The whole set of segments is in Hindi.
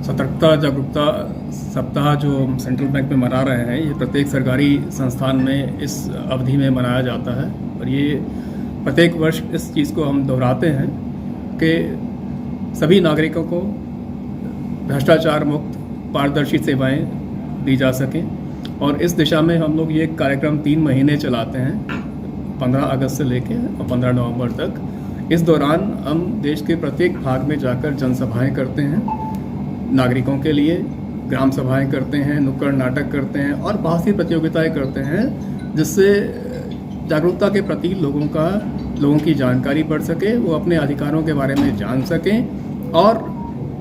सतर्कता जागरूकता सप्ताह जो सेंट्रल बैंक में मना रहे हैं, ये प्रत्येक सरकारी संस्थान में इस अवधि में मनाया जाता है। और ये प्रत्येक वर्ष इस चीज़ को हम दोहराते हैं कि सभी नागरिकों को भ्रष्टाचार मुक्त पारदर्शी सेवाएं दी जा सकें। और इस दिशा में हम लोग ये कार्यक्रम 3 महीने चलाते हैं, 15 अगस्त से लेकर और 15 नवंबर तक। इस दौरान हम देश के प्रत्येक भाग में जाकर जनसभाएं करते हैं, नागरिकों के लिए ग्राम सभाएं करते हैं, नुक्कड़ नाटक करते हैं और बहुत सी प्रतियोगिताएं करते हैं, जिससे जागरूकता के प्रति लोगों की जानकारी बढ़ सके, वो अपने अधिकारों के बारे में जान सकें। और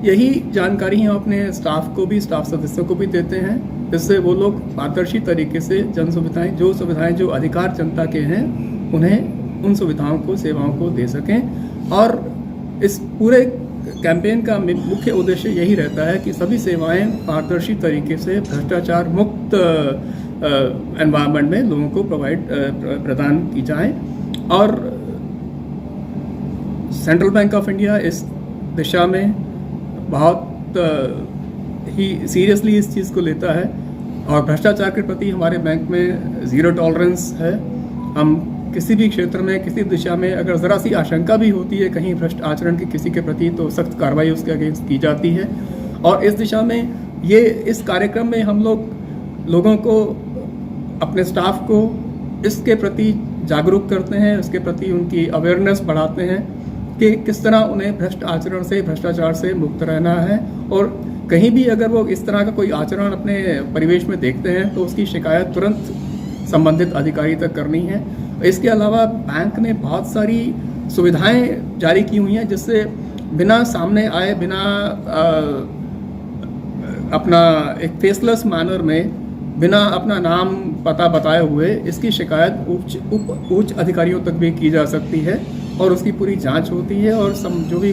यही जानकारी हम अपने स्टाफ सदस्यों को भी देते हैं, जिससे वो लोग पारदर्शी तरीके से जन सुविधाएं जो अधिकार जनता के हैं उन्हें उन सुविधाओं को सेवाओं को दे सकें। और इस पूरे कैंपेन का मुख्य उद्देश्य यही रहता है कि सभी सेवाएं पारदर्शी तरीके से भ्रष्टाचार मुक्त एनवायरनमेंट में लोगों को प्रदान की जाए। और सेंट्रल बैंक ऑफ इंडिया इस दिशा में बहुत ही सीरियसली इस चीज़ को लेता है और भ्रष्टाचार के प्रति हमारे बैंक में ज़ीरो टॉलरेंस है। हम किसी भी क्षेत्र में किसी दिशा में अगर ज़रा सी आशंका भी होती है कहीं भ्रष्ट आचरण की किसी के प्रति, तो सख्त कार्रवाई उसके अगेंस्ट की जाती है। और इस दिशा में इस कार्यक्रम में हम लोगों को, अपने स्टाफ को इसके प्रति जागरूक करते हैं, इसके प्रति उनकी अवेयरनेस बढ़ाते हैं कि किस तरह उन्हें भ्रष्ट आचरण से, भ्रष्टाचार से मुक्त रहना है। और कहीं भी अगर वो इस तरह का कोई आचरण अपने परिवेश में देखते हैं तो उसकी शिकायत तुरंत संबंधित अधिकारी तक करनी है। इसके अलावा बैंक ने बहुत सारी सुविधाएं जारी की हुई हैं, जिससे बिना सामने आए, बिना अपना एक फेसलेस मैनर में, बिना अपना नाम पता बताए हुए इसकी शिकायत उच्च अधिकारियों तक भी की जा सकती है और उसकी पूरी जांच होती है। और जो भी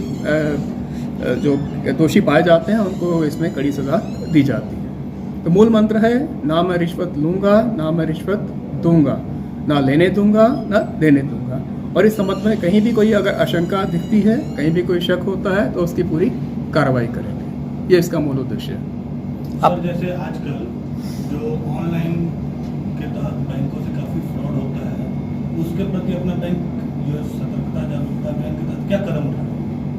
जो दोषी पाए जाते हैं उनको इसमें कड़ी सजा दी जाती है। तो मूल मंत्र है, ना मैं रिश्वत लूँगा, ना मैं रिश्वत दूंगा, ना लेने दूंगा, ना देने दूंगा। और इस संबंध में कहीं भी कोई अगर आशंका दिखती है, कहीं भी कोई शक होता है, तो उसकी पूरी कार्रवाई करेंगे। ये इसका मूल उद्देश्य है। अब जैसे आजकल जो ऑनलाइन के तहत बैंकों से काफ़ी फ्रॉड होता है, उसके प्रति अपना बैंक जो सतर्कता जागरूकता बैंक के तहत क्या कदम उठा रहा है?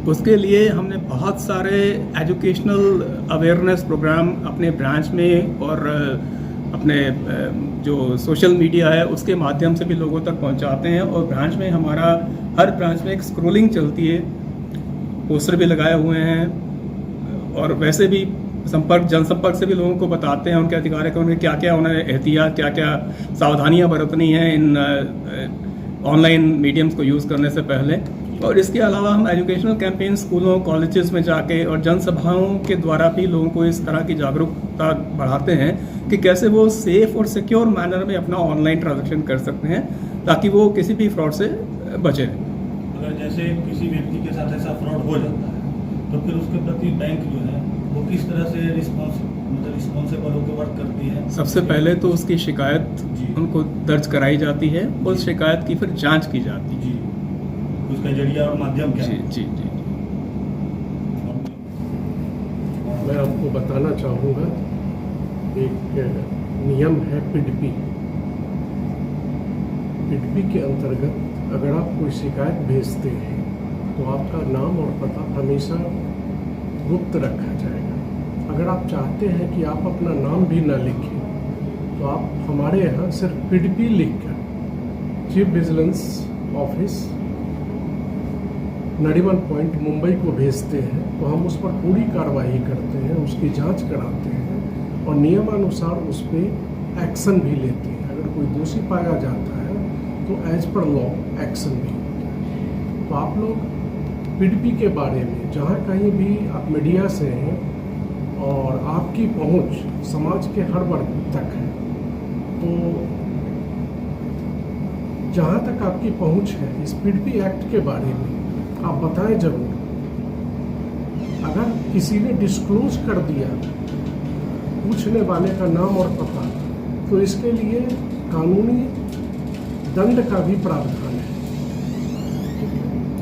उसके लिए हमने बहुत सारे एजुकेशनल अवेयरनेस प्रोग्राम अपने ब्रांच में और अपने जो सोशल मीडिया है उसके माध्यम से भी लोगों तक पहुंचाते हैं। और ब्रांच में हर ब्रांच में एक स्क्रोलिंग चलती है, पोस्टर भी लगाए हुए हैं और वैसे भी जनसंपर्क से भी लोगों को बताते हैं उनके अधिकार के, उन्हें क्या क्या उन्हें एहतियात, क्या क्या सावधानियां बरतनी है इन ऑनलाइन मीडियम्स को यूज़ करने से पहले। और इसके अलावा हम एजुकेशनल कैंपेन स्कूलों कॉलेजेस में जाके और जनसभाओं के द्वारा भी लोगों को इस तरह की जागरूकता बढ़ाते हैं कि कैसे वो सेफ और सिक्योर मैनर में अपना ऑनलाइन ट्रांजैक्शन कर सकते हैं, ताकि वो किसी भी फ्रॉड से बचे। अगर जैसे किसी व्यक्ति के साथ ऐसा फ्रॉड हो जाता है तो फिर उसके प्रति बैंक जो है वो किस तरह से रिस्पॉन्सिबल होकर वर्क करती है? सबसे पहले तो उसकी शिकायत उनको दर्ज कराई जाती है, उस शिकायत की फिर जांच की जाती है। उसका जरिया और माध्यम क्या है? जी। मैं आपको बताना चाहूँगा, एक नियम है पिडपी के अंतर्गत अगर आप कोई शिकायत भेजते हैं तो आपका नाम और पता हमेशा गुप्त रखा जाएगा। अगर आप चाहते हैं कि आप अपना नाम भी न लिखें तो आप हमारे यहाँ सिर्फ पिडपी लिखकर chief vigilance office Nariman point Mumbai को भेजते हैं, तो हम उस पर पूरी कार्रवाई करते हैं, उसकी जांच कराते हैं और नियमानुसार उस पर एक्शन भी लेते हैं। अगर कोई दोषी पाया जाता है तो एज पर लॉ एक्शन भी होता है। तो आप लोग पिडपी के बारे में जहाँ कहीं भी आप मीडिया से हैं और आपकी पहुँच समाज के हर वर्ग तक है, तो जहाँ तक आपकी पहुँच है इस पिडपी एक्ट के बारे में आप बताएं जरूर। अगर किसी ने डिस्क्लोज कर दिया पूछने वाले का नाम और पता, तो इसके लिए कानूनी दंड का भी प्रावधान है।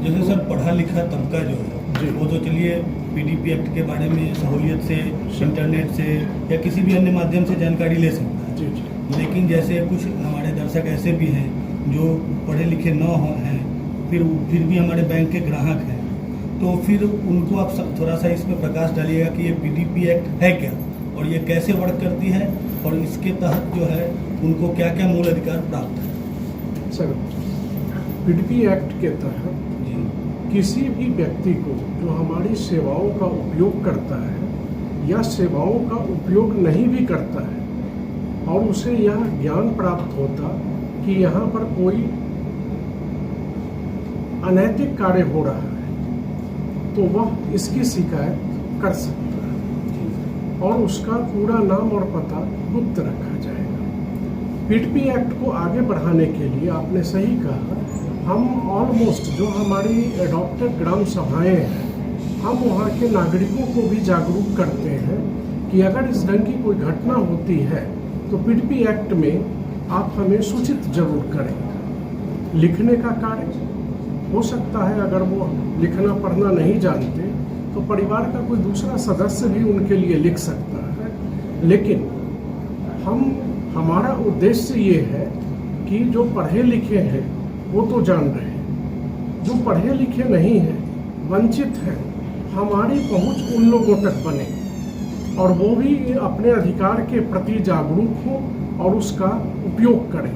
जैसे सर पढ़ा लिखा तबका जो है वो तो चलिए पीडीपी एक्ट के बारे में सहूलियत से इंटरनेट से या किसी भी अन्य माध्यम से जानकारी ले सकता है। जी जी। लेकिन जैसे कुछ हमारे दर्शक ऐसे भी हैं जो पढ़े लिखे न हो हैं, फिर भी हमारे बैंक के ग्राहक हैं, तो फिर उनको आप थोड़ा सा इसमें प्रकाश डालिएगा कि ये पीडीपी एक्ट है क्या और ये कैसे वर्क करती है और इसके तहत जो है उनको क्या क्या मूल अधिकार प्राप्त है। सर, पीडीपी एक्ट के तहत किसी भी व्यक्ति को जो हमारी सेवाओं का उपयोग करता है या सेवाओं का उपयोग नहीं भी करता है और उसे यह ज्ञान प्राप्त होता कि यहाँ पर कोई अनैतिक कार्य हो रहा है, तो वह इसकी शिकायत कर सकता है और उसका पूरा नाम और पता गुप्त रखा जाएगा। पीडीपी एक्ट को आगे बढ़ाने के लिए आपने सही कहा, हम ऑलमोस्ट जो हमारी एडॉप्टेड ग्राम सभाएं हैं, हम वहाँ के नागरिकों को भी जागरूक करते हैं कि अगर इस ढंग की कोई घटना होती है तो पीडीपी एक्ट में आप हमें सूचित जरूर करें। लिखने का कार्य हो सकता है, अगर वो लिखना पढ़ना नहीं जानते तो परिवार का कोई दूसरा सदस्य भी उनके लिए लिख सकता है, लेकिन हमारा उद्देश्य ये है कि जो पढ़े लिखे हैं वो तो जान रहे हैं, जो पढ़े लिखे नहीं हैं, वंचित हैं, हमारी पहुंच उन लोगों तक बने और वो भी अपने अधिकार के प्रति जागरूक हों और उसका उपयोग करें,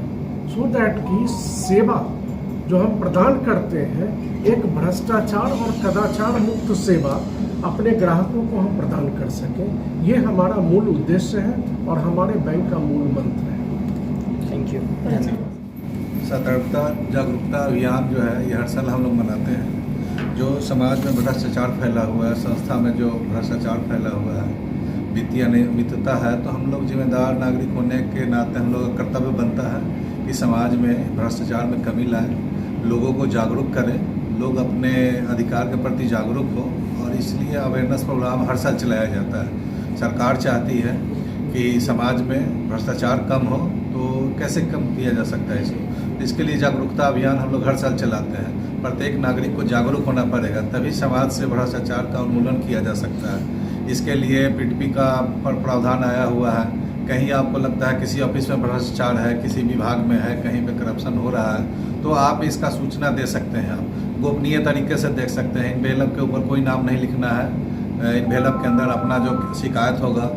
सो दैट कि सेवा जो हम प्रदान करते हैं, एक भ्रष्टाचार और कदाचार मुक्त सेवा अपने ग्राहकों को हम प्रदान कर सकें। ये हमारा मूल उद्देश्य है और हमारे बैंक का मूल मंत्र है। Thank you. सतर्कता जागरूकता अभियान जो है ये हर साल हम लोग मनाते हैं। जो समाज में भ्रष्टाचार फैला हुआ है, संस्था में जो भ्रष्टाचार फैला हुआ है, वित्तीय अनियमितता है, तो हम लोग जिम्मेदार नागरिक होने के नाते हम लोग का कर्तव्य बनता है कि समाज में भ्रष्टाचार में कमी लाएं, लोगों को जागरूक करें, लोग अपने अधिकार के प्रति जागरूक हो, और इसलिए अवेयरनेस प्रोग्राम हर साल चलाया जाता है। सरकार चाहती है कि समाज में भ्रष्टाचार कम हो, तो कैसे कम किया जा सकता है इसके लिए जागरूकता अभियान हम लोग हर साल चलाते हैं। प्रत्येक नागरिक को जागरूक होना पड़ेगा, तभी समाज से भ्रष्टाचार का उन्मूलन किया जा सकता है। इसके लिए पीडीपी का प्रावधान आया हुआ है। कहीं आपको लगता है किसी ऑफिस में भ्रष्टाचार है, किसी विभाग में है, कहीं पे करप्शन हो रहा है, तो आप इसका सूचना दे सकते हैं। आप गोपनीय तरीके से देख सकते हैं। इन्वेलप के ऊपर कोई नाम नहीं लिखना है। इन्वेलप के अंदर अपना जो शिकायत होगा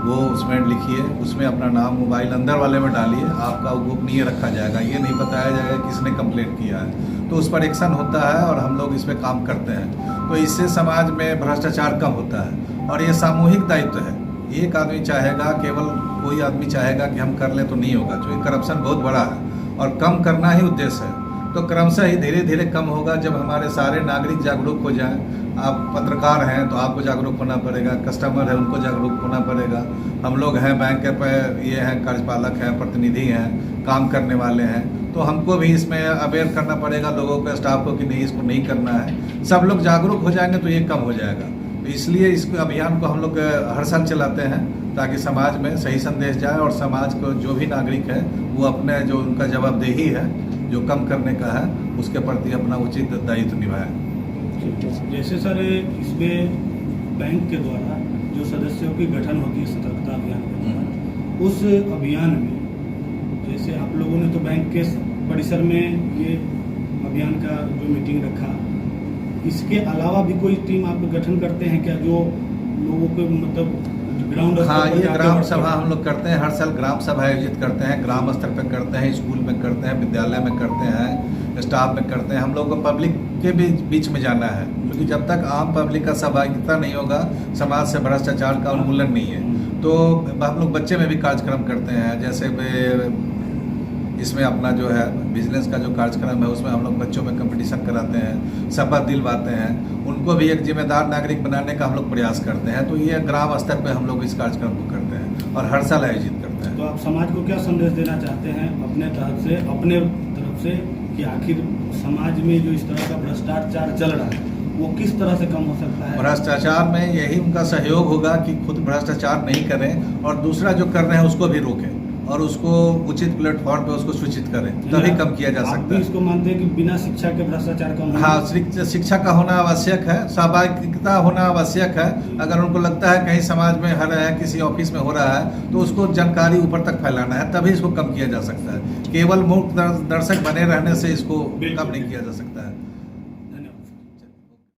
वो उसमें लिखिए, उसमें अपना नाम मोबाइल अंदर वाले में डालिए, आपका गोपनीय रखा जाएगा। ये नहीं बताया जाएगा किसने कंप्लेंट किया है, तो उस पर एक्शन होता है और हम लोग इस पर काम करते हैं। तो इससे समाज में भ्रष्टाचार कम होता है और ये सामूहिक दायित्व है। एक आदमी चाहेगा, केवल कोई आदमी चाहेगा कि हम कर लें तो नहीं होगा, क्योंकि करप्शन बहुत बड़ा है और कम करना ही उद्देश्य है। तो क्रमशः ही धीरे धीरे कम होगा जब हमारे सारे नागरिक जागरूक हो जाएं। आप पत्रकार हैं तो आपको जागरूक होना पड़ेगा, कस्टमर है उनको जागरूक होना पड़ेगा, हम लोग हैं बैंक के ये हैं, कार्यपालक हैं, प्रतिनिधि हैं, काम करने वाले हैं, तो हमको भी इसमें अवेयर करना पड़ेगा लोगों को, स्टाफ को, कि नहीं इसको नहीं करना है। सब लोग जागरूक हो जाएंगे तो ये कम हो जाएगा। तो इसलिए इस अभियान को हम लोग हर साल चलाते हैं ताकि समाज में सही संदेश जाए और समाज को जो भी नागरिक है वो अपने जो उनका जवाबदेही है जो कम करने का है उसके प्रति अपना उचित दायित्व निभाएं। जैसे सर इसमें बैंक के द्वारा जो सदस्यों की गठन होती है सतर्कता अभियान के द्वारा, उस अभियान में जैसे आप लोगों ने तो बैंक के परिसर में ये अभियान का जो मीटिंग रखा, इसके अलावा भी कोई टीम आप गठन करते हैं क्या जो लोगों को मतलब ग्राउंड? हाँ, ये ग्राम सभा हम लोग करते हैं, हर साल ग्राम सभा आयोजित करते हैं, ग्राम स्तर पर करते हैं, स्कूल में करते हैं, विद्यालय में करते हैं, स्टाफ में करते हैं। हम लोग को पब्लिक के भी बीच में जाना है, क्योंकि जब तक आम पब्लिक का सहभागिता नहीं होगा समाज से भ्रष्टाचार का उन्मूलन नहीं है। तो हम लोग बच्चे में भी कार्यक्रम करते हैं, जैसे इसमें अपना जो है बिजनेस का जो कार्यक्रम है उसमें हम लोग बच्चों में कंपटीशन कराते हैं, शपथ दिलवाते हैं, उनको भी एक जिम्मेदार नागरिक बनाने का हम लोग प्रयास करते हैं। तो ये ग्राम स्तर पे हम लोग इस कार्यक्रम को करते हैं और हर साल आयोजित करते हैं। तो आप समाज को क्या संदेश देना चाहते हैं अपने तरफ से कि आखिर समाज में जो इस तरह का भ्रष्टाचार चल रहा है वो किस तरह से कम हो सकता है? भ्रष्टाचार में यही उनका सहयोग होगा कि खुद भ्रष्टाचार नहीं करें और दूसरा जो कर रहे हैं उसको भी रोकें। और उसको उचित प्लेटफॉर्म पे उसको सूचित करें, तभी कम किया जा आप सकता भी है। इसको मानते हैं कि बिना शिक्षा के भ्रष्टाचार कम होगा? हाँ, शिक्षा का होना आवश्यक है, सहभागिता होना आवश्यक है। अगर उनको लगता है कहीं समाज में हो रहा है, किसी ऑफिस में हो रहा है, तो उसको जानकारी ऊपर तक फैलाना है, तभी इसको कम किया जा सकता है। केवल मूक दर्शक बने रहने से इसको कम नहीं किया जा सकता है।